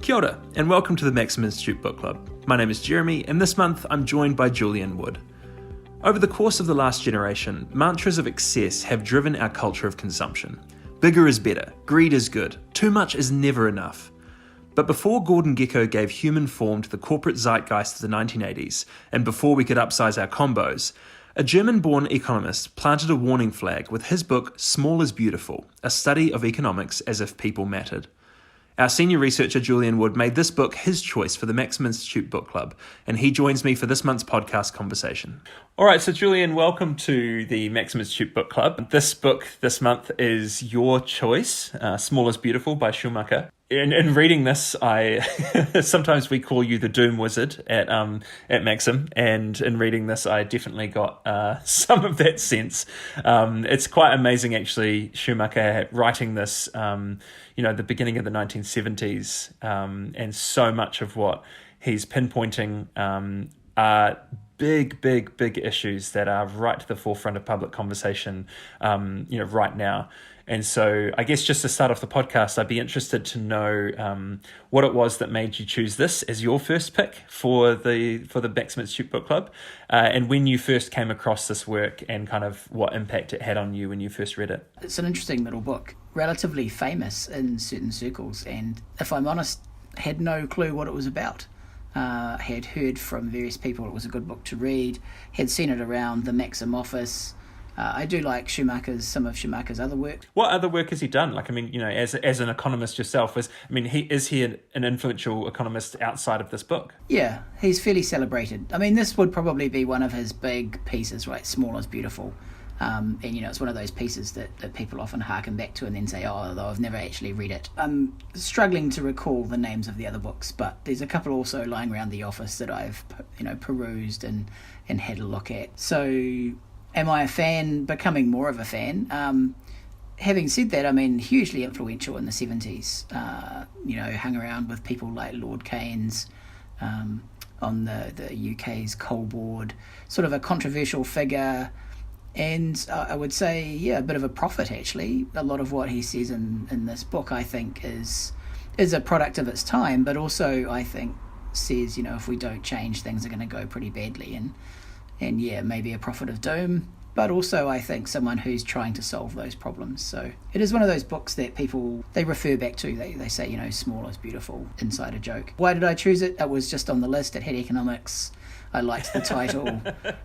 Kia ora, and welcome to the Maxim Institute Book Club. My name is Jeremy, and this month I'm joined by Julian Wood. Over the course of the last generation, mantras of excess have driven our culture of consumption. Bigger is better, greed is good, too much is never enough. But before Gordon Gekko gave human form to the corporate zeitgeist of the 1980s, and before we could upsize our combos, a German-born economist planted a warning flag with his book Small is Beautiful, a study of economics as if people mattered. Our senior researcher Julian Wood made this book his choice for the Maxim Institute Book Club, and he joins me for this month's podcast conversation. All right, so Julian, welcome to the Maxim Institute Book Club. This book this month is your choice, Small is Beautiful by Schumacher. In reading this, sometimes we call you the Doom Wizard at Maxim, and in reading this, I definitely got some of that sense. It's quite amazing, actually, Schumacher writing this, the beginning of the 1970s, and so much of what he's pinpointing are big issues that are right to the forefront of public conversation, right now. And so I guess just to start off the podcast, I'd be interested to know what it was that made you choose this as your first pick for the Maxim Institute Book Club, and when you first came across this work and kind of what impact it had on you when you first read it. It's an interesting little book, relatively famous in certain circles, and if I'm honest, had no clue what it was about. Had heard from various people it was a good book to read, had seen it around the Maxim office. I do like some of Schumacher's other work. What other work has he done? As an economist yourself, is he an influential economist outside of this book? Yeah, he's fairly celebrated. This would probably be one of his big pieces, right? Small is Beautiful. And it's one of those pieces that people often harken back to and then say, although I've never actually read it. I'm struggling to recall the names of the other books, but there's a couple also lying around the office that I've perused and had a look at. So am I a fan? Becoming more of a fan. Having said that, hugely influential in the 70s. Hung around with people like Lord Keynes on the UK's coal board, sort of a controversial figure. And I would say, a bit of a prophet, actually. A lot of what he says in this book, I think, is a product of its time, but also, I think, says, if we don't change, things are going to go pretty badly. And maybe a prophet of doom, but also, I think, someone who's trying to solve those problems. So it is one of those books that people, they refer back to. They say, small is beautiful, insider joke. Why did I choose it? It was just on the list. It had economics. I liked the title.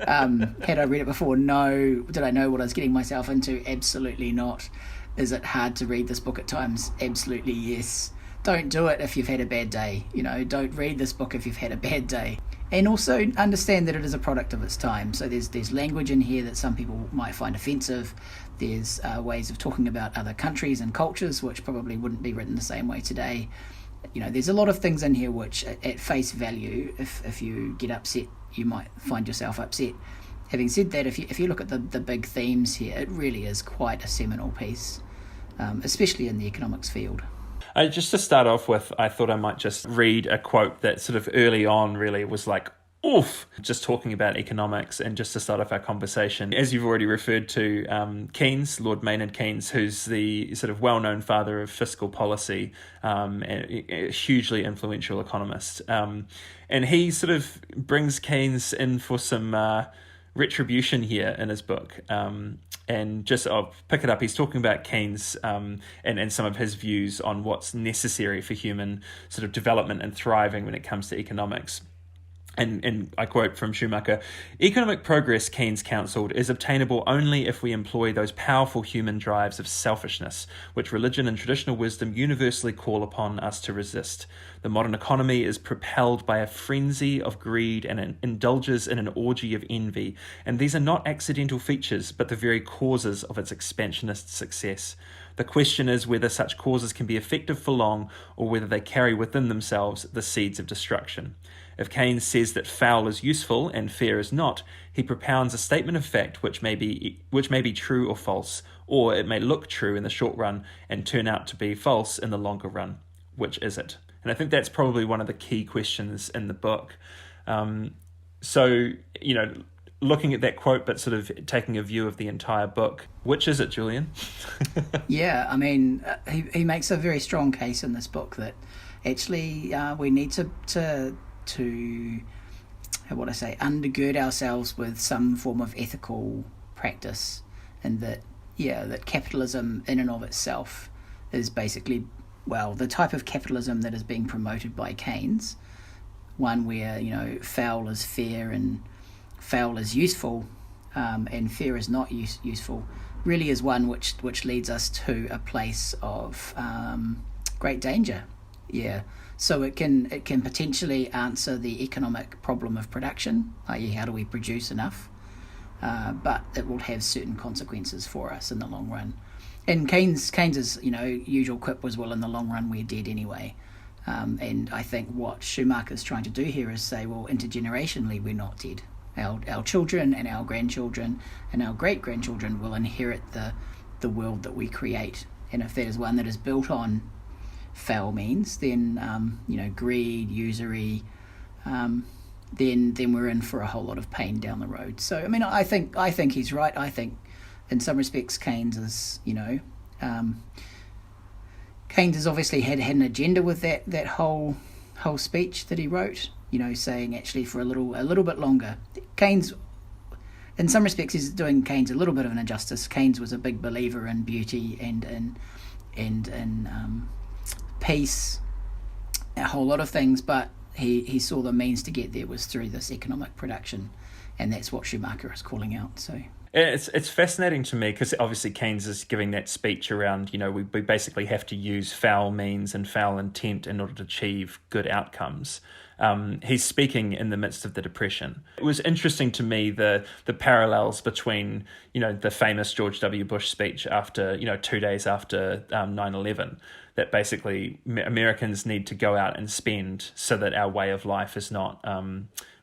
Had I read it before? No. Did I know what I was getting myself into? Absolutely not. Is it hard to read this book at times? Absolutely yes. Don't do it if you've had a bad day. Don't read this book if you've had a bad day. And also understand that it is a product of its time. So there's language in here that some people might find offensive. There's ways of talking about other countries and cultures which probably wouldn't be written the same way today. There's a lot of things in here which, at face value, if you get upset, you might find yourself upset. Having said that, if you look at the big themes here, it really is quite a seminal piece, especially in the economics field. Just to start off with, I thought I might just read a quote that sort of early on really was like, oof, just talking about economics, and just to start off our conversation, as you've already referred to, Keynes, Lord Maynard Keynes, who's the sort of well-known father of fiscal policy, a hugely influential economist. And he sort of brings Keynes in for some retribution here in his book. And just, I'll pick it up, he's talking about Keynes and some of his views on what's necessary for human sort of development and thriving when it comes to economics. And I quote from Schumacher, "Economic progress," Keynes counselled, "is obtainable only if we employ those powerful human drives of selfishness, which religion and traditional wisdom universally call upon us to resist. The modern economy is propelled by a frenzy of greed and indulges in an orgy of envy, and these are not accidental features, but the very causes of its expansionist success. The question is whether such causes can be effective for long, or whether they carry within themselves the seeds of destruction. If Keynes says that foul is useful and fair is not, he propounds a statement of fact which may be true or false, or it may look true in the short run and turn out to be false in the longer run. Which is it?" And I think that's probably one of the key questions in the book. Looking at that quote, but sort of taking a view of the entire book, which is it, Julian? Yeah, he makes a very strong case in this book that actually we need to undergird ourselves with some form of ethical practice, and that capitalism in and of itself is basically, the type of capitalism that is being promoted by Keynes, one where foul is fair and foul is useful, and fair is not useful, really is one which leads us to a place of great danger. Yeah. So it can potentially answer the economic problem of production, i.e. how do we produce enough, but it will have certain consequences for us in the long run. And Keynes's usual quip was, well, in the long run we're dead anyway. And I think what Schumacher is trying to do here is say, well, intergenerationally we're not dead. Our children and our grandchildren and our great-grandchildren will inherit the world that we create. And if that is one that is built on foul means, then greed, usury, then we're in for a whole lot of pain down the road. So I mean, I think he's right. I think in some respects Keynes is Keynes has obviously had an agenda with that whole speech that he wrote, saying actually for a little bit longer. Keynes, in some respects, is doing Keynes a little bit of an injustice. Keynes was a big believer in beauty and in peace, a whole lot of things, but he saw the means to get there was through this economic production, and that's what Schumacher is calling out. So it's fascinating to me because obviously Keynes is giving that speech around, we basically have to use foul means and foul intent in order to achieve good outcomes. He's speaking in the midst of the Depression. It was interesting to me the parallels between the famous George W. Bush speech after 2 days after 9/11, that basically Americans need to go out and spend so that our way of life is not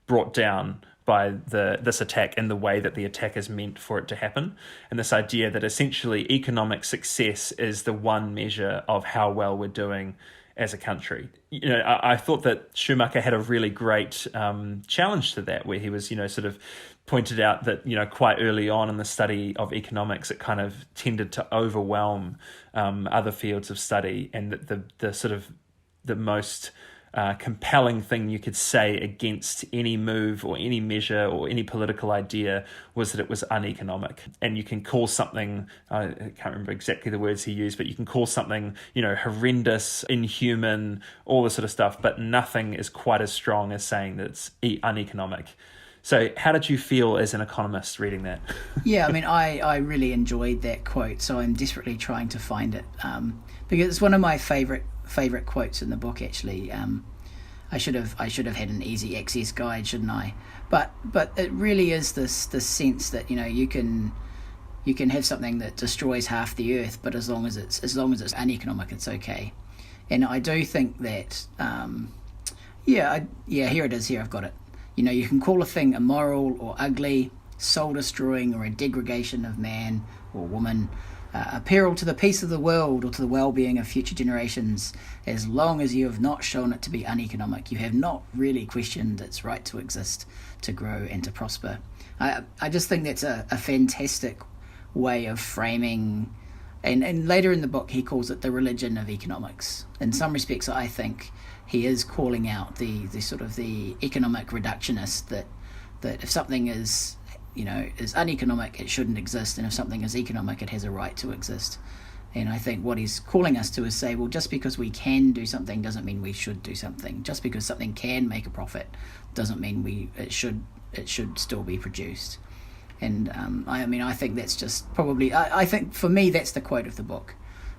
brought down by this attack in the way that the attack is meant for it to happen. And this idea that essentially economic success is the one measure of how well we're doing as a country. I thought that Schumacher had a really great challenge to that, where he was, sort of pointed out that, quite early on in the study of economics, it kind of tended to overwhelm other fields of study, and that the sort of the most compelling thing you could say against any move or any measure or any political idea was that it was uneconomic. And you can call something, I can't remember exactly the words he used, but you can call something, horrendous, inhuman, all this sort of stuff, but nothing is quite as strong as saying that it's uneconomic. So how did you feel as an economist reading that? Yeah, I mean, I really enjoyed that quote, so I'm desperately trying to find it, because it's one of my favourite quotes in the book, actually. I should have had an easy access guide, shouldn't I? But it really is this sense that you can have something that destroys half the earth, but as long as it's uneconomic, it's okay. And I do think that here it is. Here I've got it. You can call a thing immoral or ugly, soul-destroying, or a degradation of man or woman, a peril to the peace of the world or to the well-being of future generations, as long as you have not shown it to be uneconomic. You have not really questioned its right to exist, to grow, and to prosper. I just think that's a fantastic way of framing, and later in the book he calls it the religion of economics. In some respects, I think he is calling out the sort of the economic reductionist, that if something is uneconomic, it shouldn't exist, and if something is economic, it has a right to exist. And I think what he's calling us to is say, well, just because we can do something doesn't mean we should do something. Just because something can make a profit doesn't mean it should still be produced. And I think that's just probably, I think for me that's the quote of the book,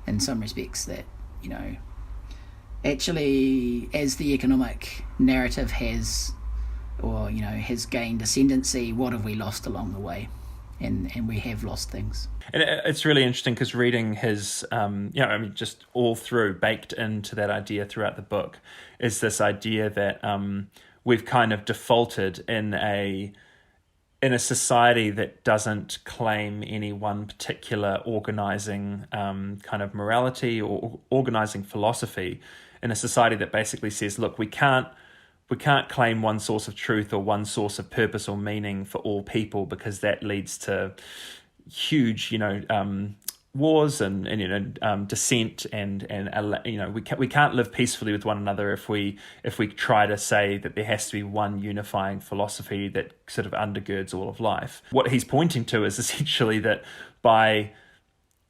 in some respects, that actually, as the economic narrative has gained ascendancy, what have we lost along the way? And we have lost things. And it's really interesting because reading his, just all through, baked into that idea throughout the book, is this idea that we've kind of defaulted in a society that doesn't claim any one particular organizing kind of morality or organizing philosophy, in a society that basically says, look, we can't claim one source of truth or one source of purpose or meaning for all people, because that leads to huge, wars and dissent and we can't live peacefully with one another if we try to say that there has to be one unifying philosophy that sort of undergirds all of life. What he's pointing to is essentially that by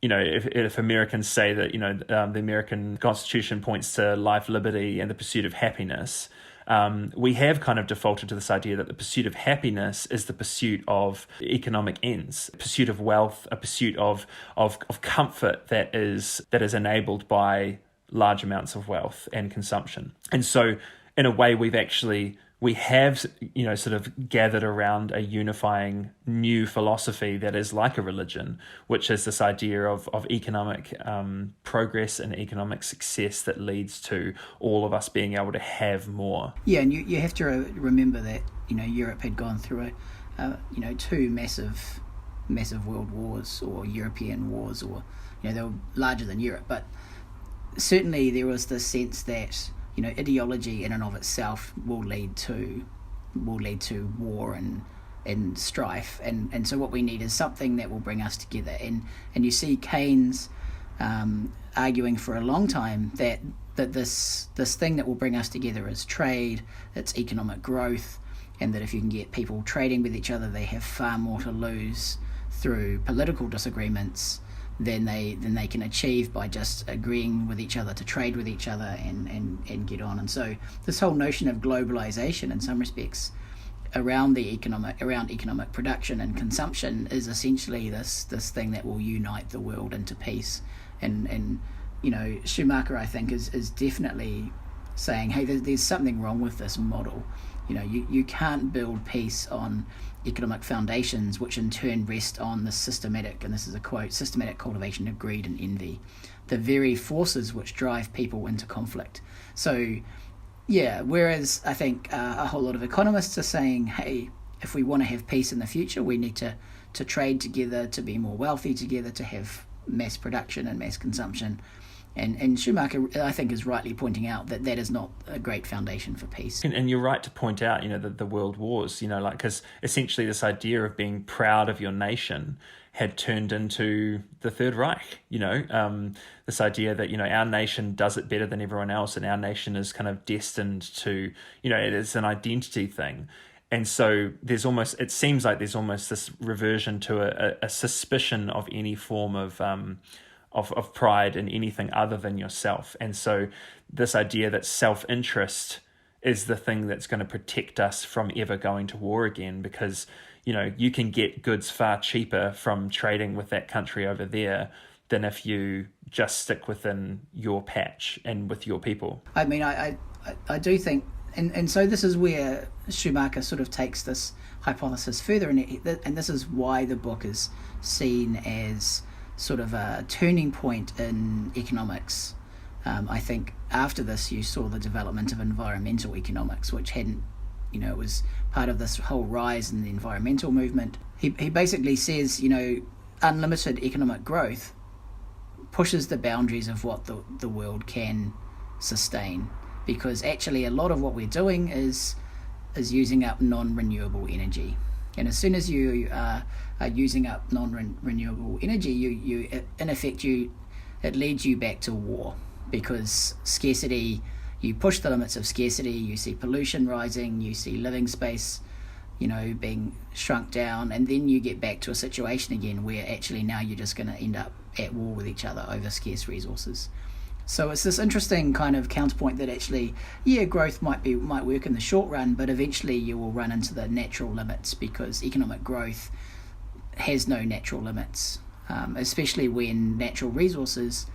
if Americans say that the American Constitution points to life, liberty, and the pursuit of happiness, we have kind of defaulted to this idea that the pursuit of happiness is the pursuit of economic ends, a pursuit of wealth, a pursuit of comfort that is enabled by large amounts of wealth and consumption. And so, in a way, we have sort of gathered around a unifying new philosophy that is like a religion, which is this idea of economic progress and economic success that leads to all of us being able to have more. Yeah, and you have to remember that Europe had gone through two massive world wars, or European wars, or they were larger than Europe, but certainly there was this sense that ideology in and of itself will lead to war and strife, and so what we need is something that will bring us together. And you see Keynes arguing for a long time that this thing that will bring us together is trade, it's economic growth, and that if you can get people trading with each other, they have far more to lose through political disagreements than they can achieve by just agreeing with each other to trade with each other and get on. And so this whole notion of globalization, in some respects, around economic production and consumption, is essentially this thing that will unite the world into peace. And Schumacher, I think, is definitely saying, hey, there's something wrong with this model. You can't build peace on economic foundations, which in turn rest on the systematic, and this is a quote, systematic cultivation of greed and envy, the very forces which drive people into conflict. So, yeah, whereas I think a whole lot of economists are saying, hey, if we want to have peace in the future, we need to trade together, to be more wealthy together, to have mass production and mass consumption. And Schumacher, I think, is rightly pointing out that is not a great foundation for peace. And you're right to point out, the world wars, because essentially this idea of being proud of your nation had turned into the Third Reich, this idea that, our nation does it better than everyone else, and our nation is kind of destined to, it is an identity thing. And so it seems like there's almost this reversion to a suspicion of any form of pride in anything other than yourself. And so this idea that self-interest is the thing that's going to protect us from ever going to war again, because you can get goods far cheaper from trading with that country over there than if you just stick within your patch and with your people. I mean, I do think, and so this is where Schumacher sort of takes this hypothesis further, and this is why the book is seen as sort of a turning point in economics. I think after this you saw the development of environmental economics, which hadn't, it was part of this whole rise in the environmental movement. He basically says, unlimited economic growth pushes the boundaries of what the world can sustain, because actually a lot of what we're doing is using up non-renewable energy. And as soon as you are using up non-renewable energy, you in effect, it leads you back to war, because scarcity, you push the limits of scarcity, you see pollution rising, you see living space, being shrunk down, and then you get back to a situation again where actually now you're just going to end up at war with each other over scarce resources. So it's this interesting kind of counterpoint that actually, growth might work in the short run, but eventually you will run into the natural limits, because economic growth has no natural limits, especially when natural resources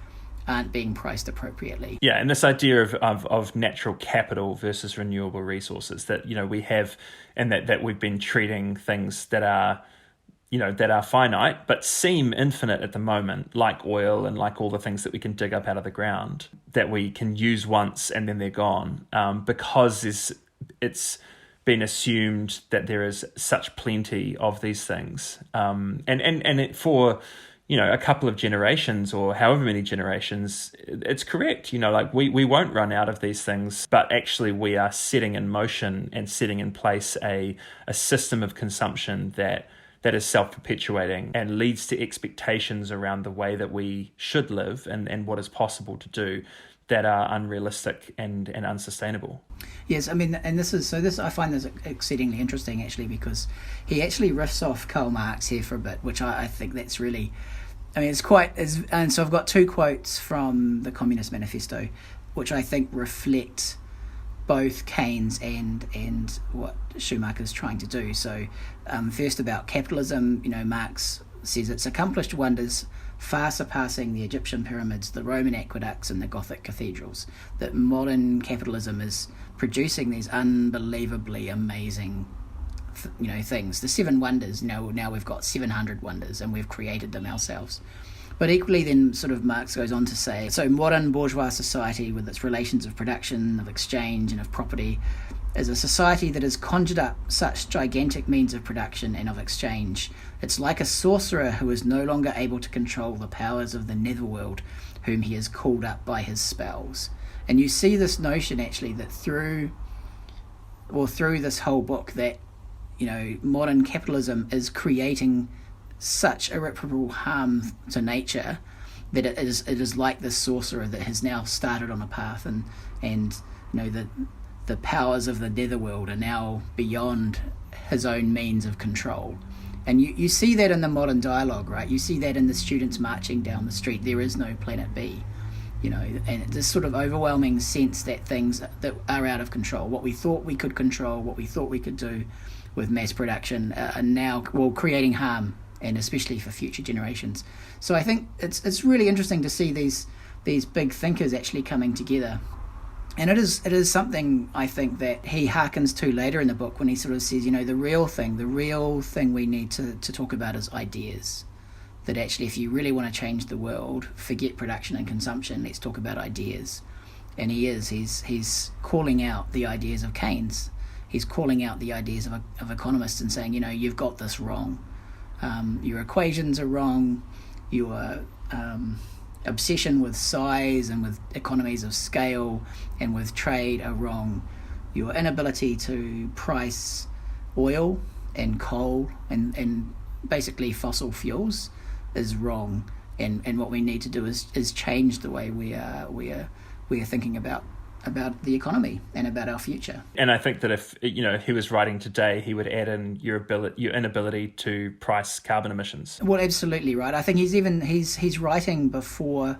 aren't being priced appropriately. Yeah, and this idea of natural capital versus renewable resources that we have, and that we've been treating things that are finite but seem infinite at the moment, like oil and like all the things that we can dig up out of the ground that we can use once and then they're gone, because it's been assumed that there is such plenty of these things, for a couple of generations or however many generations, it's correct. We won't run out of these things, but actually we are setting in motion and setting in place a system of consumption that that is self-perpetuating and leads to expectations around the way that we should live and what is possible to do that are unrealistic and unsustainable. Yes, I mean, and I find this exceedingly interesting actually, because he actually riffs off Karl Marx here for a bit, which I think that's really, I mean, and so I've got two quotes from the Communist Manifesto, which I think reflect both Keynes and what Schumacher's trying to do. So first about capitalism, Marx says it's accomplished wonders far surpassing the Egyptian pyramids, the Roman aqueducts and the Gothic cathedrals, that modern capitalism is producing these unbelievably amazing things. The seven wonders, now we've got 700 wonders and we've created them ourselves. But equally then sort of Marx goes on to say, so modern bourgeois society with its relations of production, of exchange and of property is a society that has conjured up such gigantic means of production and of exchange. It's like a sorcerer who is no longer able to control the powers of the netherworld, whom he has called up by his spells. And you see this notion actually that through this whole book that, modern capitalism is creating such irreparable harm to nature that it is like this sorcerer that has now started on a path, and the powers of the netherworld are now beyond his own means of control. And you see that in the modern dialogue, right? You see that in the students marching down the street. There is no planet B, and this sort of overwhelming sense that things that are out of control, what we thought we could control, what we thought we could do with mass production, are now creating harm, and especially for future generations. So I think it's really interesting to see these big thinkers actually coming together. And it is something I think that he hearkens to later in the book when he sort of says, the real thing we need to talk about is ideas. That actually, if you really want to change the world, forget production and consumption, let's talk about ideas. And he's calling out the ideas of Keynes. He's calling out the ideas of economists and saying, you've got this wrong. Your equations are wrong. Your obsession with size and with economies of scale and with trade are wrong. Your inability to price oil and coal and basically fossil fuels is wrong. And what we need to do is change the way we are thinking about the economy and about our future. And I think that if he was writing today, he would add in your inability to price carbon emissions. Well, absolutely right. I think he's writing before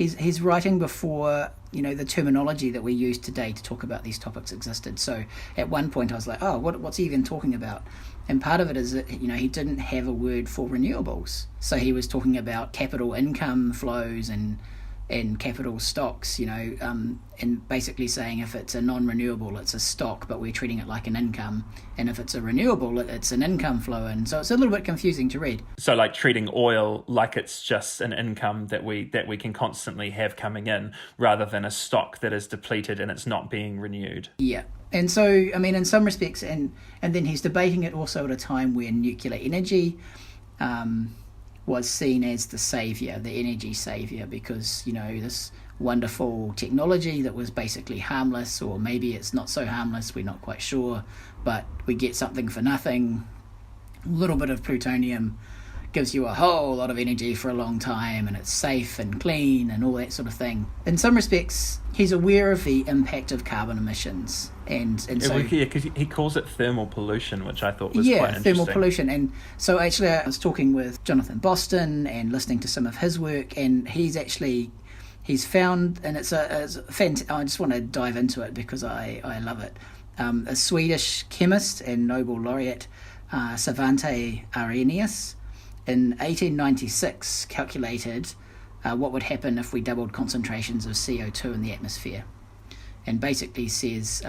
the terminology that we use today to talk about these topics existed. So at one point I was like, what's he even talking about? And part of it is that he didn't have a word for renewables. So he was talking about capital income flows and capital stocks, and basically saying if it's a non-renewable, it's a stock, but we're treating it like an income. And if it's a renewable, it's an income flow. And so it's a little bit confusing to read. So like treating oil like it's just an income that we can constantly have coming in, rather than a stock that is depleted and it's not being renewed. Yeah. And so, I mean, in some respects, and then he's debating it also at a time where nuclear energy was seen as the saviour, the energy saviour, because, this wonderful technology that was basically harmless, or maybe it's not so harmless, we're not quite sure, but we get something for nothing. A little bit of plutonium gives you a whole lot of energy for a long time, and it's safe and clean and all that sort of thing. In some respects, he's aware of the impact of carbon emissions, and so because he calls it thermal pollution, which I thought was quite interesting. Thermal pollution. And so actually, I was talking with Jonathan Boston and listening to some of his work, and he's found, and it's fantastic. I just want to dive into it because I love it. A Swedish chemist and Nobel laureate, Svante Arrhenius, in 1896 calculated what would happen if we doubled concentrations of CO2 in the atmosphere. And basically says,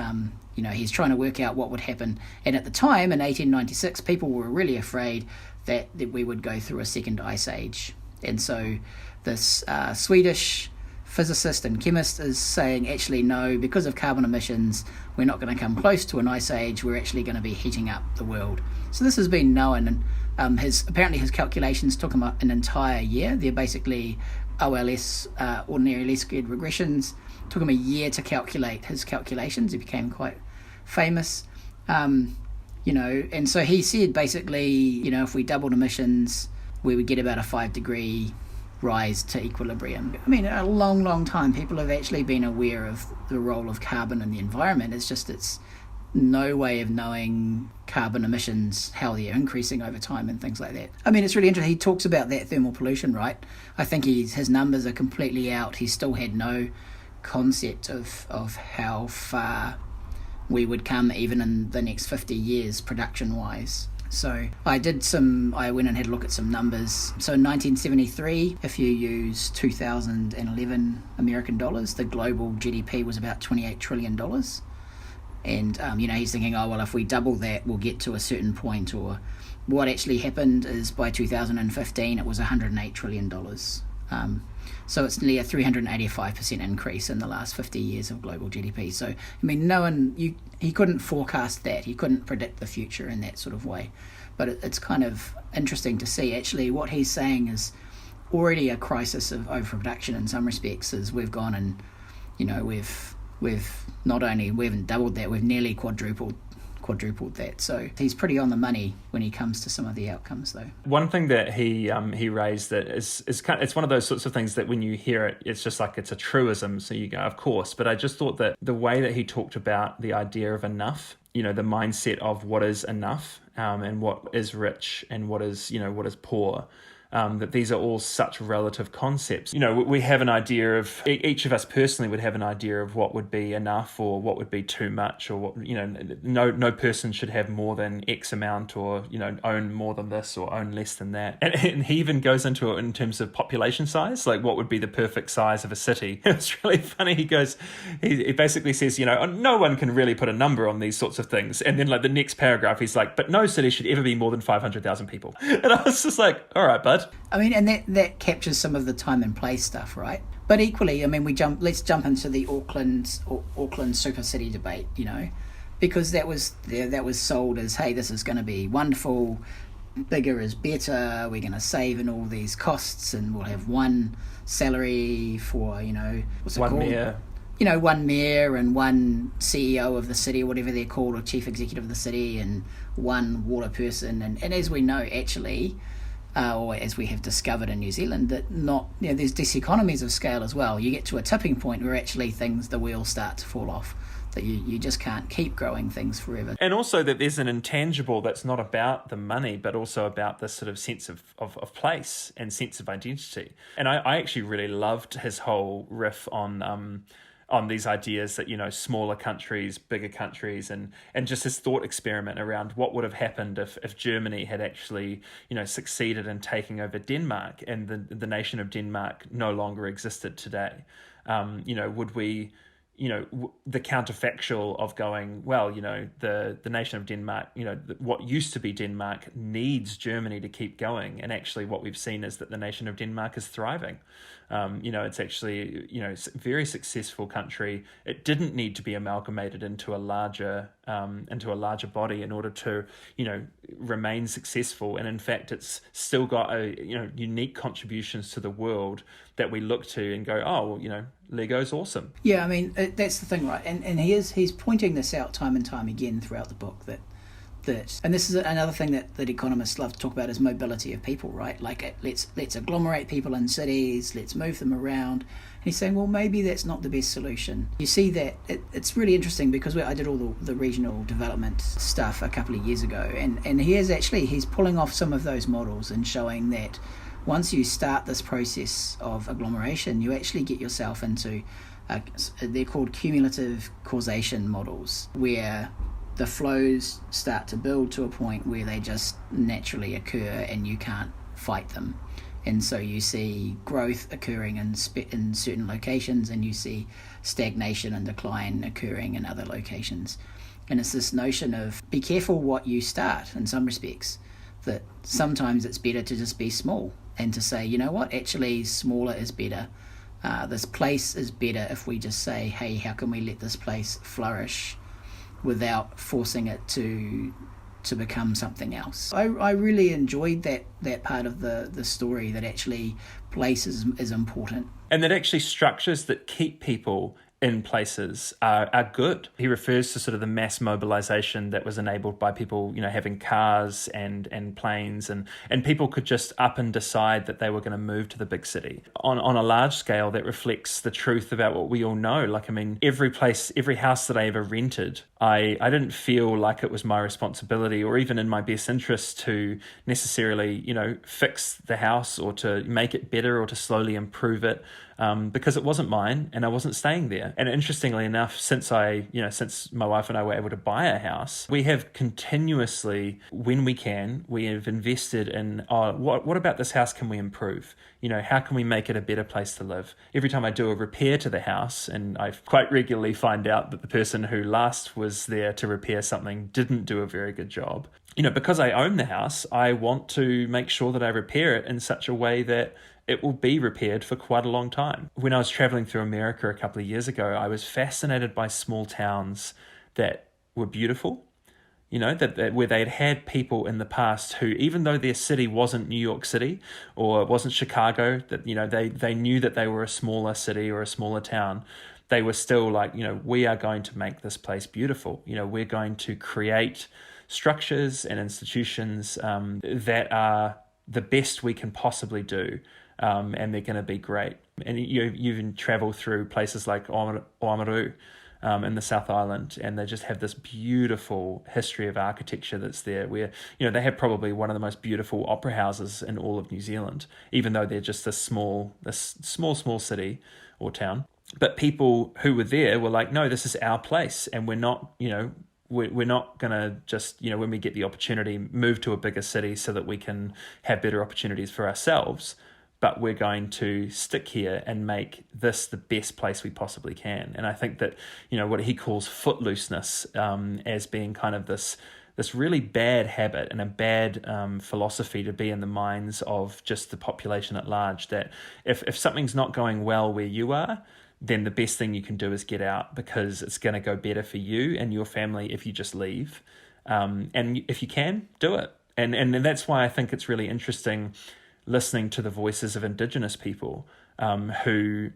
he's trying to work out what would happen. And at the time, in 1896, people were really afraid that we would go through a second ice age. And so this Swedish physicist and chemist is saying, actually, no, because of carbon emissions, we're not going to come close to an ice age. We're actually going to be heating up the world. So this has been known, and apparently his calculations took him an entire year. They're basically OLS, ordinary least squared regressions. Took him a year to calculate his calculations. He became quite famous. And so he said basically, if we doubled emissions, we would get about a 5-degree rise to equilibrium. I mean, a long, long time people have actually been aware of the role of carbon in the environment. It's no way of knowing carbon emissions, how they're increasing over time and things like that. I mean, it's really interesting. He talks about that thermal pollution, right? I think his numbers are completely out. He still had no concept of how far we would come even in the next 50 years production-wise. So I went and had a look at some numbers. So in 1973, if you use 2011 American dollars, the global GDP was about $28 trillion. And, he's thinking, if we double that, we'll get to a certain point. Or what actually happened is by 2015, it was $108 trillion. So it's nearly a 385% increase in the last 50 years of global GDP. So, I mean, he couldn't forecast that. He couldn't predict the future in that sort of way. But it's kind of interesting to see, actually, what he's saying is already a crisis of overproduction in some respects, as we've gone and, we've not only, we haven't doubled that, we've nearly quadrupled that. So he's pretty on the money when he comes to some of the outcomes, though. One thing that he raised that is kind of, it's one of those sorts of things that when you hear it, it's just like it's a truism. So you go, of course. But I just thought that the way that he talked about the idea of enough, the mindset of what is enough, and what is rich and what is poor. That these are all such relative concepts. We have an idea of, each of us personally would have an idea of what would be enough or what would be too much, or what, no person should have more than X amount, or, own more than this or own less than that. And he even goes into it in terms of population size, like what would be the perfect size of a city. It's really funny. He basically says, no one can really put a number on these sorts of things. And then like the next paragraph, he's like, but no city should ever be more than 500,000 people. And I was just like, all right, bud. I mean, and that captures some of the time and place stuff, right? But equally, I mean, let's jump into the Auckland super city debate, because that was sold as, hey, this is going to be wonderful, bigger is better, we're going to save in all these costs, and we'll have one salary for, what's it called? One mayor. One mayor and one CEO of the city, or whatever they're called, or chief executive of the city, and one water person. And as we know, actually, or as we have discovered in New Zealand, that there's diseconomies of scale as well. You get to a tipping point where actually the wheels start to fall off, that you just can't keep growing things forever. And also that there's an intangible that's not about the money, but also about this sort of sense of place and sense of identity. And I actually really loved his whole riff on these ideas that, smaller countries, bigger countries, and just this thought experiment around what would have happened if Germany had actually, succeeded in taking over Denmark, and the nation of Denmark no longer existed today. Would we, the counterfactual of going, well, the nation of Denmark, what used to be Denmark needs Germany to keep going. And actually what we've seen is that the nation of Denmark is thriving. It's actually, a very successful country. It didn't need to be amalgamated into a larger body in order to, remain successful. And in fact, it's still got unique contributions to the world that we look to and go, oh, well, Lego's awesome. Yeah, I mean, that's the thing, right? And he's pointing this out time and time again throughout the book, that and this is another thing that economists love to talk about, is mobility of people, right? Like, let's agglomerate people in cities, let's move them around. And he's saying, well, maybe that's not the best solution. You see that it's really interesting, because I did all the regional development stuff a couple of years ago, and he's pulling off some of those models and showing that once you start this process of agglomeration, you actually get yourself into, they're called cumulative causation models, where the flows start to build to a point where they just naturally occur and you can't fight them. And so you see growth occurring in certain locations, and you see stagnation and decline occurring in other locations. And it's this notion of be careful what you start in some respects, that sometimes it's better to just be small and to say, actually smaller is better. This place is better if we just say, hey, how can we let this place flourish without forcing it to become something else. I really enjoyed that part of the story, that actually place is important. And that actually structures that keep people in places are good. He refers to sort of the mass mobilization that was enabled by people, having cars and planes, and people could just up and decide that they were going to move to the big city. On a large scale, that reflects the truth about what we all know. Every house that I ever rented, I didn't feel like it was my responsibility or even in my best interest to necessarily, fix the house or to make it better or to slowly improve it, because it wasn't mine and I wasn't staying there. And interestingly enough, since my wife and I were able to buy a house, we have continuously, when we can, we have invested in, what about this house can we improve? How can we make it a better place to live? Every time I do a repair to the house, and I quite regularly find out that the person who last was there to repair something didn't do a very good job. Because I own the house, I want to make sure that I repair it in such a way that it will be repaired for quite a long time. When I was traveling through America a couple of years ago, I was fascinated by small towns that were beautiful, that where they'd had people in the past who, even though their city wasn't New York City or wasn't Chicago, that they knew that they were a smaller city or a smaller town, they were still like, we are going to make this place beautiful. We're going to create structures and institutions that are the best we can possibly do. And they're going to be great. And you even travel through places like Oamaru in the South Island, and they just have this beautiful history of architecture that's there, where they have probably one of the most beautiful opera houses in all of New Zealand, even though they're just this small city or town. But people who were there were like, no, this is our place, and we're not we're not going to just, when we get the opportunity, move to a bigger city so that we can have better opportunities for ourselves. But we're going to stick here and make this the best place we possibly can. And I think that, what he calls footlooseness as being kind of this really bad habit and a bad philosophy to be in the minds of just the population at large, that if something's not going well where you are, then the best thing you can do is get out, because it's going to go better for you and your family if you just leave. And if you can, do it. And that's why I think it's really interesting listening to the voices of Indigenous people who,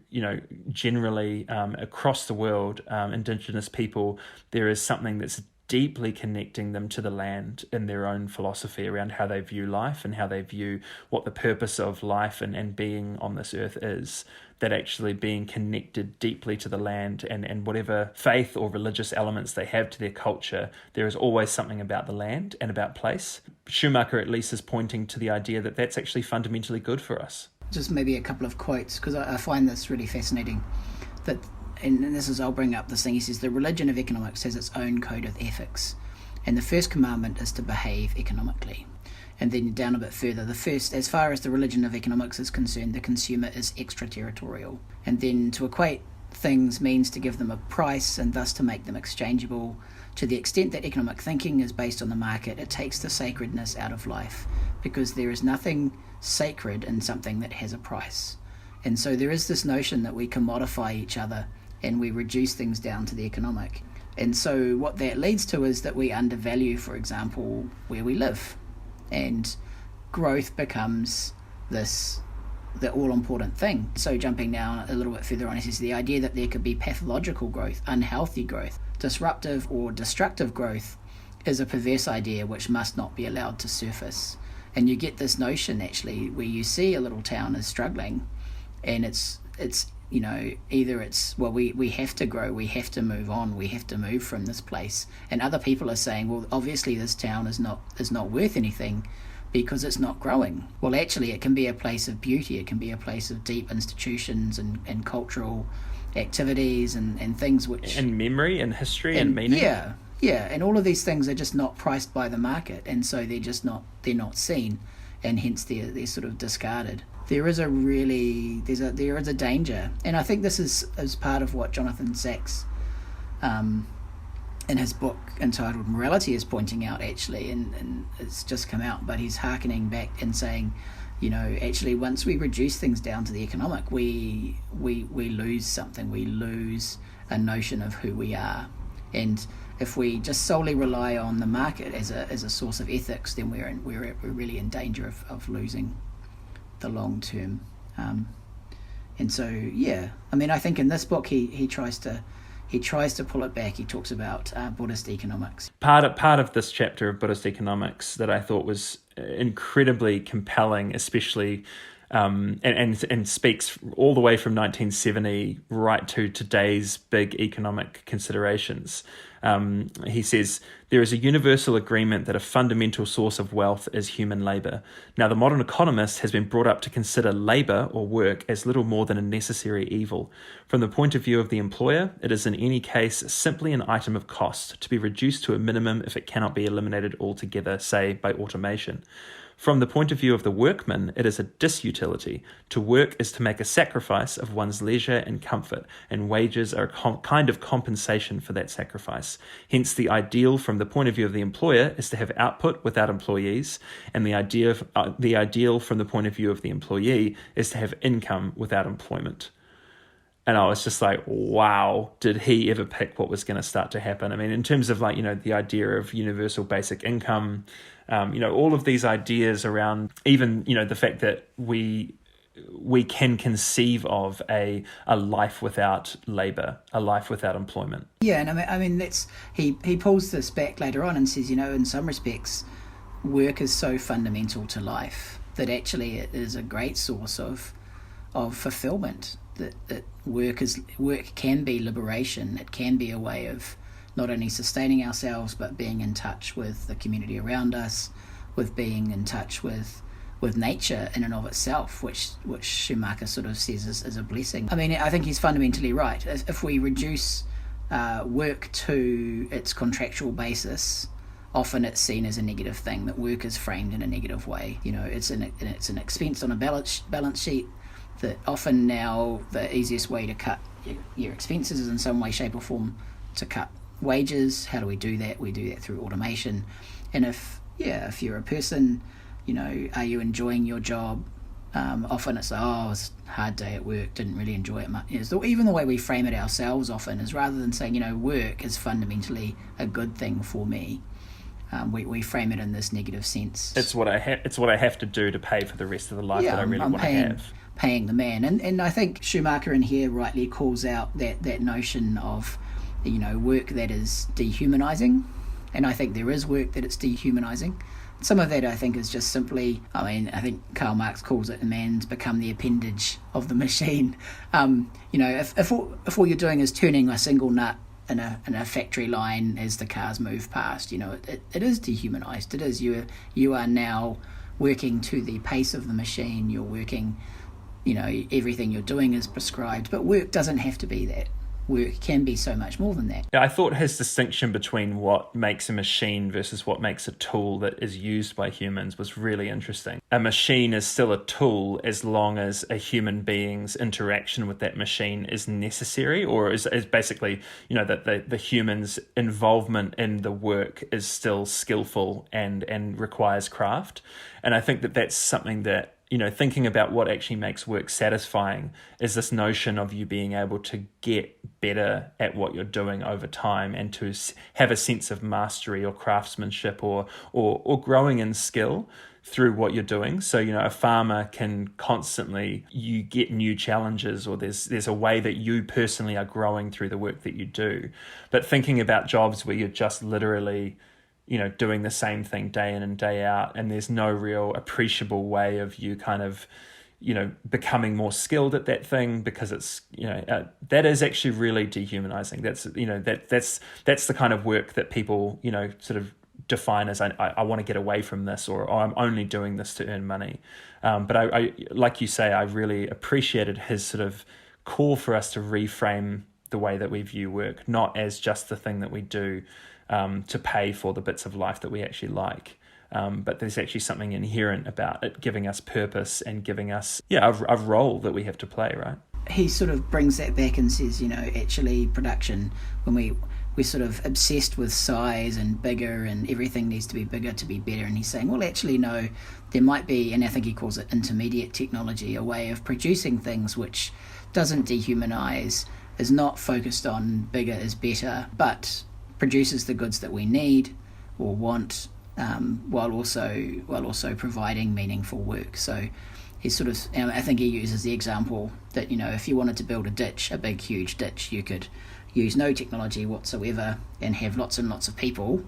generally across the world, Indigenous people, there is something that's deeply connecting them to the land in their own philosophy around how they view life and how they view what the purpose of life and being on this earth is, that actually being connected deeply to the land and whatever faith or religious elements they have to their culture, there is always something about the land and about place. Schumacher at least is pointing to the idea that that's actually fundamentally good for us. Just maybe a couple of quotes, because I find this really fascinating. And this is, I'll bring up this thing. He says, the religion of economics has its own code of ethics, and the first commandment is to behave economically. And then down a bit further, the first, as far as the religion of economics is concerned, the consumer is extraterritorial. And then to equate things means to give them a price and thus to make them exchangeable. To the extent that economic thinking is based on the market, it takes the sacredness out of life, because there is nothing sacred in something that has a price. And so there is this notion that we commodify each other and we reduce things down to the economic. And so what that leads to is that we undervalue, for example, where we live. And growth becomes the all-important thing. So jumping down a little bit further on, it says the idea that there could be pathological growth, unhealthy growth, disruptive or destructive growth is a perverse idea which must not be allowed to surface. And you get this notion, actually, where you see a little town is struggling, and it's either it's, well, we have to grow, we have to move on, we have to move from this place, and other people are saying, well, obviously this town is not worth anything because it's not growing. Well, actually, it can be a place of beauty, it can be a place of deep institutions and cultural activities and things which, and memory and history and meaning. Yeah, and all of these things are just not priced by the market, and so they're not seen, and hence they're sort of discarded. There is a danger, and I think this is part of what Jonathan Sachs, in his book entitled Morality, is pointing out, actually, and it's just come out, but he's hearkening back and saying, actually, once we reduce things down to the economic, we lose something. We lose a notion of who we are, and if we just solely rely on the market as a source of ethics, then we're really in danger of losing the long term. And so, yeah, I mean, I think in this book he tries to pull it back. He talks about Buddhist economics. Part of this chapter of Buddhist economics that I thought was incredibly compelling, especially and speaks all the way from 1970 right to today's big economic considerations. He says, there is a universal agreement that a fundamental source of wealth is human labour. Now, the modern economist has been brought up to consider labour or work as little more than a necessary evil. From the point of view of the employer, it is in any case simply an item of cost, to be reduced to a minimum if it cannot be eliminated altogether, say, by automation. From the point of view of the workman, it is a disutility. To work is to make a sacrifice of one's leisure and comfort, and wages are a kind of compensation for that sacrifice. Hence, the ideal from the point of view of the employer is to have output without employees, and the ideal from the point of view of the employee is to have income without employment. And I was just like, wow, did he ever pick what was going to start to happen? I mean, in terms of the idea of universal basic income, all of these ideas around even, the fact that we can conceive of a life without labour, a life without employment. Yeah, and I mean that's he pulls this back later on and says, in some respects, work is so fundamental to life that actually it is a great source of fulfillment. That work can be liberation. It can be a way of not only sustaining ourselves but being in touch with the community around us, with being in touch with nature in and of itself, which Schumacher sort of says is a blessing. I mean, I think he's fundamentally right. If we reduce work to its contractual basis, often it's seen as a negative thing, that work is framed in a negative way. It's an expense on a balance sheet. That often now the easiest way to cut your expenses is in some way, shape or form to cut wages. How do we do that? We do that through automation. And if you're a person, are you enjoying your job? Often it's it was a hard day at work, didn't really enjoy it much. So even the way we frame it ourselves often is, rather than saying, work is fundamentally a good thing for me, we frame it in this negative sense. It's what I have to do to pay for the rest of the life that I really want to have. Paying the man, and I think Schumacher in here rightly calls out that notion of work that is dehumanizing, and I think there is work that it's dehumanizing. Some of that I think is just simply, I think Karl Marx calls it, man's become the appendage of the machine. If all you're doing is turning a single nut in a factory line as the cars move past, it is dehumanized. It is, you are now working to the pace of the machine. You're working, everything you're doing is prescribed, but work doesn't have to be that. Work can be so much more than that. Yeah, I thought his distinction between what makes a machine versus what makes a tool that is used by humans was really interesting. A machine is still a tool as long as a human being's interaction with that machine is necessary, or is basically, that the human's involvement in the work is still skillful and requires craft. And I think that's something that, thinking about what actually makes work satisfying is this notion of you being able to get better at what you're doing over time and to have a sense of mastery or craftsmanship or growing in skill through what you're doing. So, a farmer can constantly, you get new challenges, or there's a way that you personally are growing through the work that you do. But thinking about jobs where you're just literally doing the same thing day in and day out, and there's no real appreciable way of you kind of, becoming more skilled at that thing, because it's, that is actually really dehumanizing. That's, that's the kind of work that people, sort of define as I want to get away from this, or I'm only doing this to earn money. But I like you say, I really appreciated his sort of call for us to reframe the way that we view work, not as just the thing that we do to pay for the bits of life that we actually like. But there's actually something inherent about it giving us purpose and giving us, a role that we have to play, right? He sort of brings that back and says, actually production, when we're sort of obsessed with size and bigger and everything needs to be bigger to be better. And he's saying, well, actually, no, there might be, and I think he calls it intermediate technology, a way of producing things which doesn't dehumanize, is not focused on bigger is better, but produces the goods that we need or want, while also providing meaningful work. So he's sort of, I think he uses the example that, if you wanted to build a ditch, a big, huge ditch, you could use no technology whatsoever and have lots and lots of people.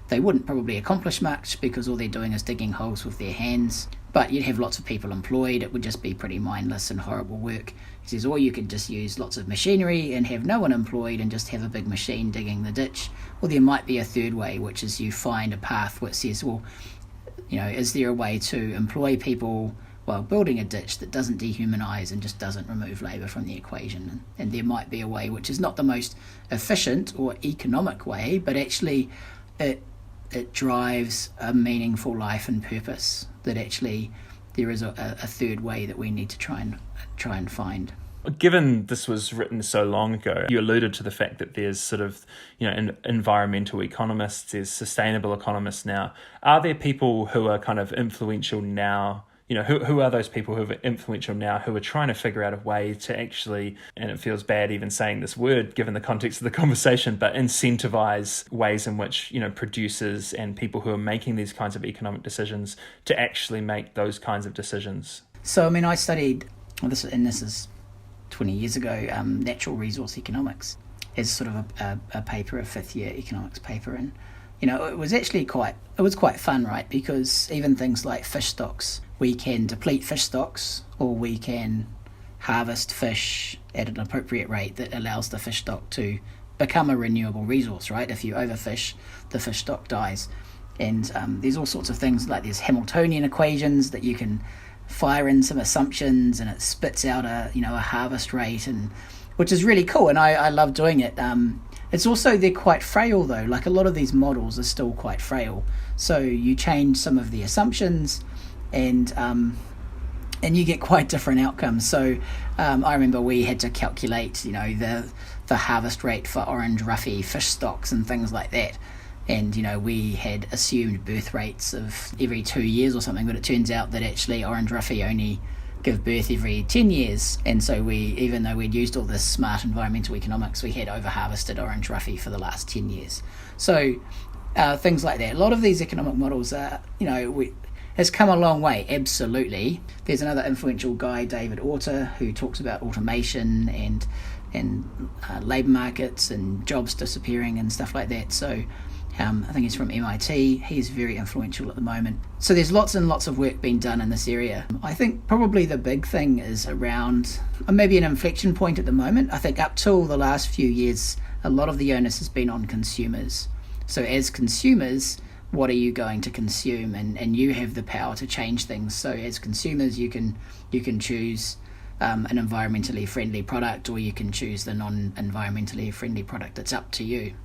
They wouldn't probably accomplish much because all they're doing is digging holes with their hands, but you'd have lots of people employed. It would just be pretty mindless and horrible work. He says, or you could just use lots of machinery and have no one employed and just have a big machine digging the ditch. Or there might be a third way, which is you find a path which says, well, is there a way to employ people while building a ditch that doesn't dehumanise and just doesn't remove labour from the equation? And there might be a way which is not the most efficient or economic way, but actually it drives a meaningful life and purpose, that actually there is a third way that we need to try and find. Given this was written so long ago, you alluded to the fact that there's sort of, environmental economists, there's sustainable economists now. Are there people who are kind of influential now? Who are those people who are influential now who are trying to figure out a way to actually, and it feels bad even saying this word given the context of the conversation, but incentivize ways in which, producers and people who are making these kinds of economic decisions to actually make those kinds of decisions? So, I studied, this is 20 years ago, natural resource economics as sort of a paper, a fifth year economics paper. And, it was actually quite fun, right? Because even things like fish stocks, we can deplete fish stocks, or we can harvest fish at an appropriate rate that allows the fish stock to become a renewable resource, right? If you overfish, the fish stock dies. And there's all sorts of things, like there's Hamiltonian equations that you can fire in some assumptions and it spits out a harvest rate, and which is really cool, and I love doing it. It's also, they're quite frail though, like a lot of these models are still quite frail, so you change some of the assumptions and you get quite different outcomes. So I remember we had to calculate the harvest rate for orange roughy fish stocks and things like that. And, we had assumed birth rates of every 2 years or something, but it turns out that actually orange roughy only give birth every 10 years. And so even though we'd used all this smart environmental economics, we had over-harvested orange roughy for the last 10 years. So things like that. A lot of these economic models are, has come a long way, absolutely. There's another influential guy, David Autor, who talks about automation and labour markets and jobs disappearing and stuff like that. So I think he's from MIT. He's very influential at the moment. So there's lots and lots of work being done in this area. I think probably the big thing is around maybe an inflection point at the moment. I think up till the last few years, a lot of the onus has been on consumers. So as consumers, what are you going to consume? And you have the power to change things. So as consumers, you can choose an environmentally friendly product, or you can choose the non-environmentally friendly product. It's up to you.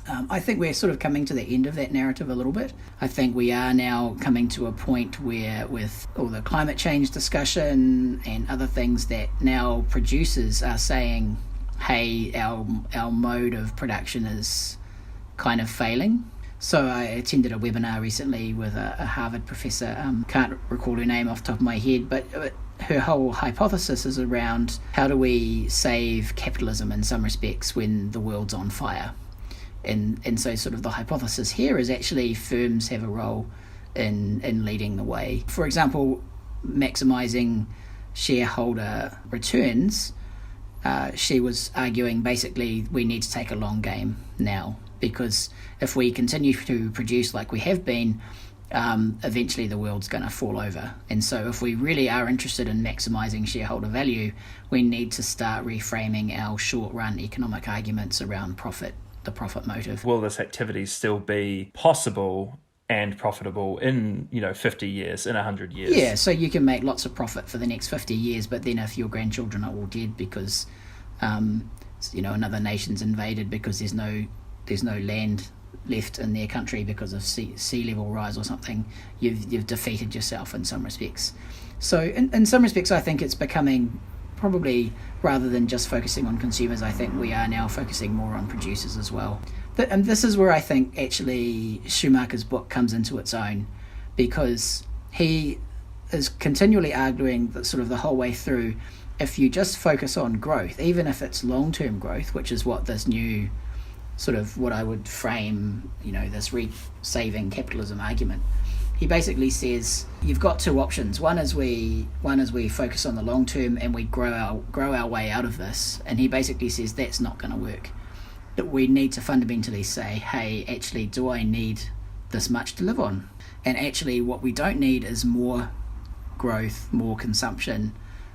I think we're sort of coming to the end of that narrative a little bit. I think we are now coming to a point where, with all the climate change discussion and other things, that now producers are saying, hey, our mode of production is kind of failing. So I attended a webinar recently with a Harvard professor, can't recall her name off the top of my head, but her whole hypothesis is around how do we save capitalism in some respects when the world's on fire. And so sort of the hypothesis here is actually firms have a role in leading the way. For example, maximising shareholder returns, she was arguing basically we need to take a long game now, because if we continue to produce like we have been, eventually the world's going to fall over. And so if we really are interested in maximising shareholder value, we need to start reframing our short-run economic arguments around the profit motive. Will this activity still be possible and profitable in 50 years, in 100 years? Yeah, so you can make lots of profit for the next 50 years, but then if your grandchildren are all dead because another nation's invaded because there's no land left in their country because of sea level rise or something, you've defeated yourself in some respects. So in some respects, I think it's becoming, probably rather than just focusing on consumers, I think we are now focusing more on producers as well. And this is where I think actually Schumacher's book comes into its own, because he is continually arguing that sort of the whole way through, if you just focus on growth, even if it's long-term growth, which is what this new sort of what I would frame, this saving capitalism argument, he basically says you've got two options. One is we focus on the long term and we grow our way out of this. And he basically says that's not going to work. That we need to fundamentally say, hey, actually, do I need this much to live on? And actually, what we don't need is more growth, more consumption,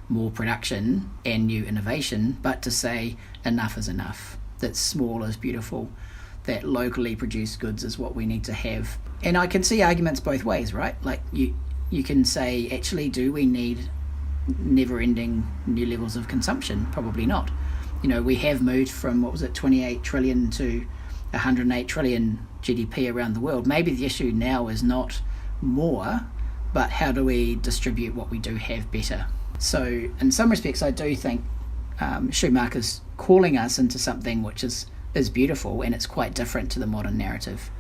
more production, and new innovation, but to say enough is enough. That small is beautiful. That locally produced goods is what we need to have. And I can see arguments both ways, right? Like you can say, actually, do we need never-ending new levels of consumption? Probably not. We have moved from, 28 trillion to 108 trillion GDP around the world. Maybe the issue now is not more, but how do we distribute what we do have better? So in some respects, I do think Schumacher's calling us into something which is beautiful, and it's quite different to the modern narrative,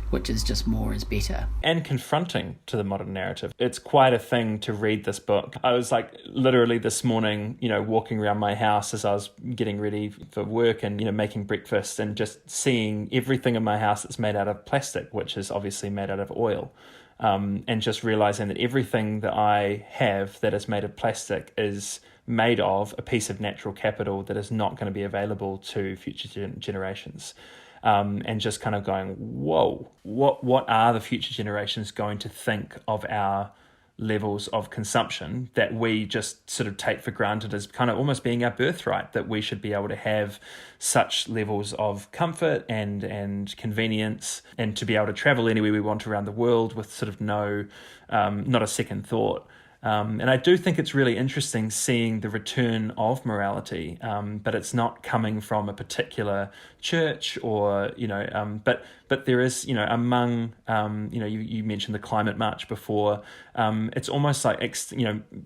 which is just more is better. And confronting to the modern narrative. It's quite a thing to read this book. I was literally this morning, walking around my house as I was getting ready for work and, making breakfast, and just seeing everything in my house that's made out of plastic, which is obviously made out of oil. And just realizing that everything that I have that is made of plastic is made of a piece of natural capital that is not going to be available to future generations. And just kind of going, whoa, what are the future generations going to think of our levels of consumption that we just sort of take for granted as kind of almost being our birthright, that we should be able to have such levels of comfort and convenience, and to be able to travel anywhere we want around the world with sort of no, not a second thought. And I do think it's really interesting seeing the return of morality, but it's not coming from a particular church or, but there is, among, you mentioned the climate march before. It's almost like,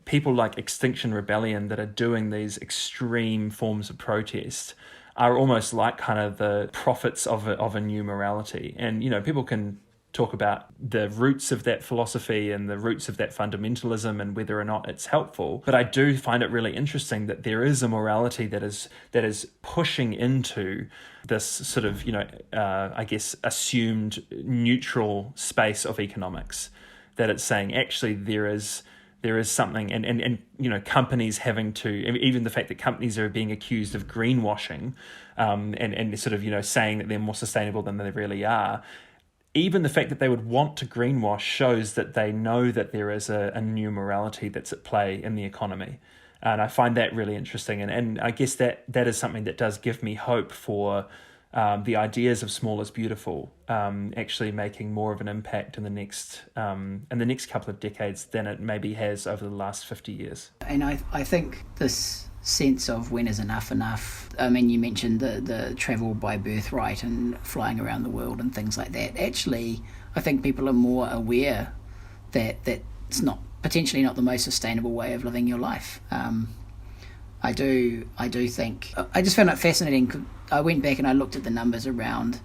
people like Extinction Rebellion that are doing these extreme forms of protest are almost like kind of the prophets of a new morality. And, people can talk about the roots of that philosophy and the roots of that fundamentalism and whether or not it's helpful. But I do find it really interesting that there is a morality that is pushing into this sort of, I guess, assumed neutral space of economics, that it's saying actually there is something, and companies having to, even the fact that companies are being accused of greenwashing, and sort of, saying that they're more sustainable than they really are. Even the fact that they would want to greenwash shows that they know that there is a new morality that's at play in the economy. And I find that really interesting. And I guess that is something that does give me hope for the ideas of small is beautiful actually making more of an impact in the next couple of decades than it maybe has over the last 50 years. And I think this sense of when is enough. I mean, you mentioned the travel by birthright and flying around the world and things like that. Actually, I think people are more aware that it's potentially not the most sustainable way of living your life. I do think, I just found it fascinating. I went back and I looked at the numbers around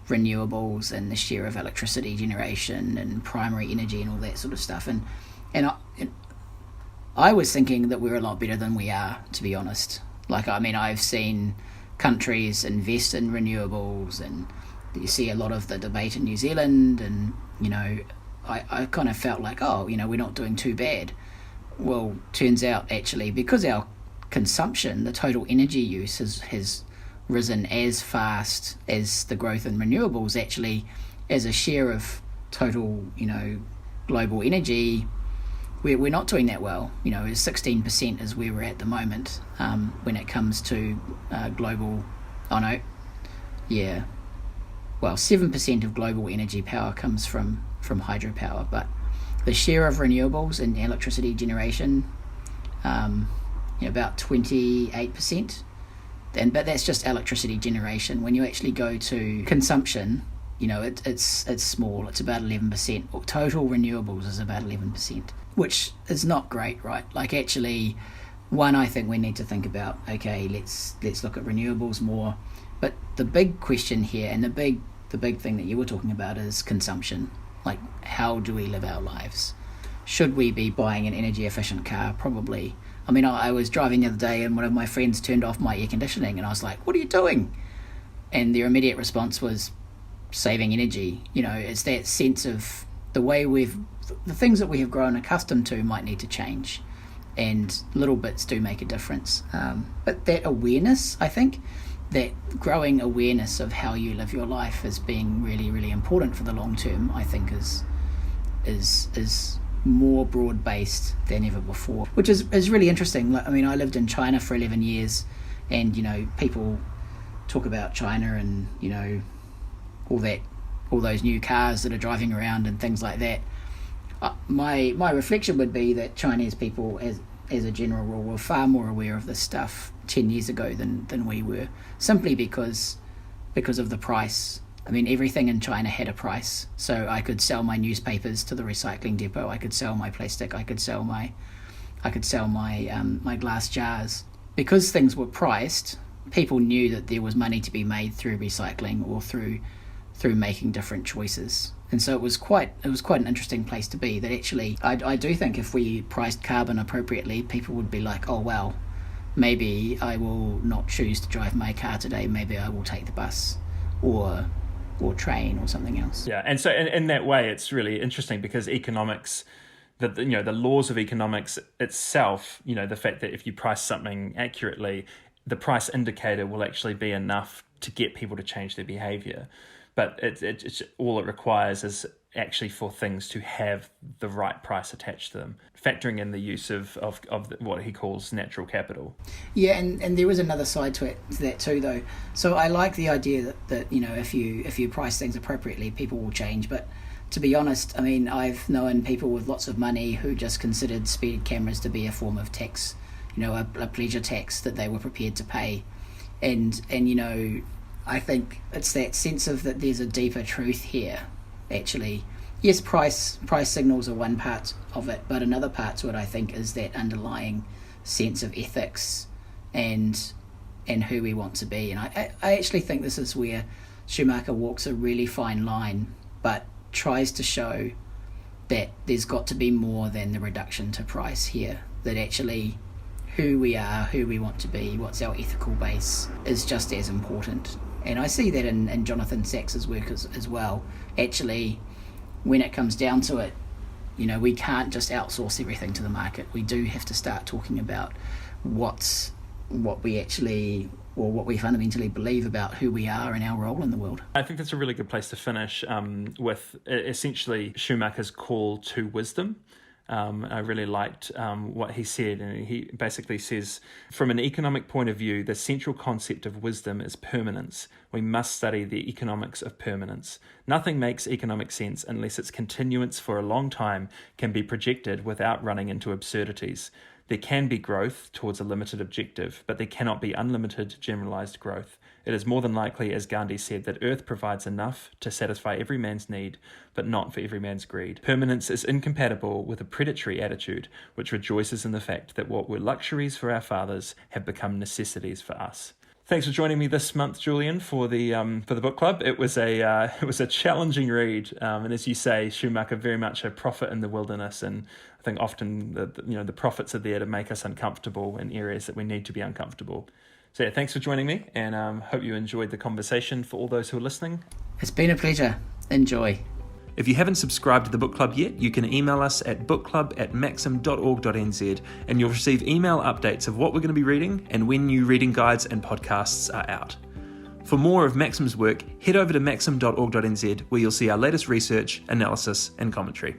renewables and the share of electricity generation and primary energy and all that sort of stuff. And I was thinking that we're a lot better than we are, to be honest. I've seen countries invest in renewables, and you see a lot of the debate in New Zealand, and, I kind of felt like, we're not doing too bad. Well, turns out actually, because our consumption, the total energy use has risen as fast as the growth in renewables, actually, as a share of total, global energy, we're not doing that well. 16% is where we're at the moment when it comes to global. 7% of global energy power comes from hydropower, but the share of renewables in electricity generation, about 28%. But that's just electricity generation. When you actually go to consumption, it's small. It's about 11%. Total renewables is about 11%, which is not great, right? Actually, I think we need to think about, okay, let's look at renewables more. But the big question here, and the big thing that you were talking about, is consumption. How do we live our lives? Should we be buying an energy efficient car? Probably. I was driving the other day and one of my friends turned off my air conditioning, and I was like, what are you doing? And their immediate response was saving energy. It's that sense of the things that we have grown accustomed to might need to change, and little bits do make a difference. But that awareness, I think, that growing awareness of how you live your life as being really, really important for the long term, I think is more broad-based than ever before, which is really interesting. I mean, I lived in China for 11 years, and, people talk about China and, all those new cars that are driving around and things like that. My reflection would be that Chinese people, as a general rule, were far more aware of this stuff 10 years ago than we were, simply because of the price. I mean, everything in China had a price. So I could sell my newspapers to the recycling depot. I could sell my plastic. I could sell my glass jars. Because things were priced, people knew that there was money to be made through recycling or through making different choices. And so it was quite an interesting place to be. That actually, I do think if we priced carbon appropriately, people would be like, oh well, maybe I will not choose to drive my car today. Maybe I will take the bus or train or something else. Yeah, and so in that way, it's really interesting because economics, the laws of economics itself, the fact that if you price something accurately, the price indicator will actually be enough to get people to change their behavior. But it's all it requires is actually for things to have the right price attached to them, factoring in the use of what he calls natural capital. Yeah, and there is another side to that too, though. So I like the idea that if you price things appropriately, people will change. But to be honest, I mean, I've known people with lots of money who just considered speed cameras to be a form of tax, a pleasure tax that they were prepared to pay, and I think it's that sense of that there's a deeper truth here, actually. Yes, price signals are one part of it, but another part to it, I think, is that underlying sense of ethics and who we want to be. And I actually think this is where Schumacher walks a really fine line, but tries to show that there's got to be more than the reduction to price here, that actually who we are, who we want to be, what's our ethical base, is just as important. And I see that in Jonathan Sachs's work as well. Actually, when it comes down to it, we can't just outsource everything to the market. We do have to start talking about what we fundamentally believe about who we are and our role in the world. I think that's a really good place to finish with essentially Schumacher's call to wisdom. I really liked what he said, and he basically says, from an economic point of view, the central concept of wisdom is permanence. We must study the economics of permanence. Nothing makes economic sense unless its continuance for a long time can be projected without running into absurdities. There can be growth towards a limited objective, but there cannot be unlimited generalized growth. It is more than likely, as Gandhi said, that Earth provides enough to satisfy every man's need, but not for every man's greed. Permanence is incompatible with a predatory attitude, which rejoices in the fact that what were luxuries for our fathers have become necessities for us. Thanks for joining me this month, Julian, for the book club. It was a challenging read, and as you say, Schumacher very much a prophet in the wilderness, and I think often the prophets are there to make us uncomfortable in areas that we need to be uncomfortable. So yeah, thanks for joining me, and hope you enjoyed the conversation. For all those who are listening, it's been a pleasure. Enjoy. If you haven't subscribed to the book club yet, you can email us at bookclub@maxim.org.nz, and you'll receive email updates of what we're going to be reading and when new reading guides and podcasts are out. For more of Maxim's work, head over to maxim.org.nz, where you'll see our latest research, analysis, and commentary.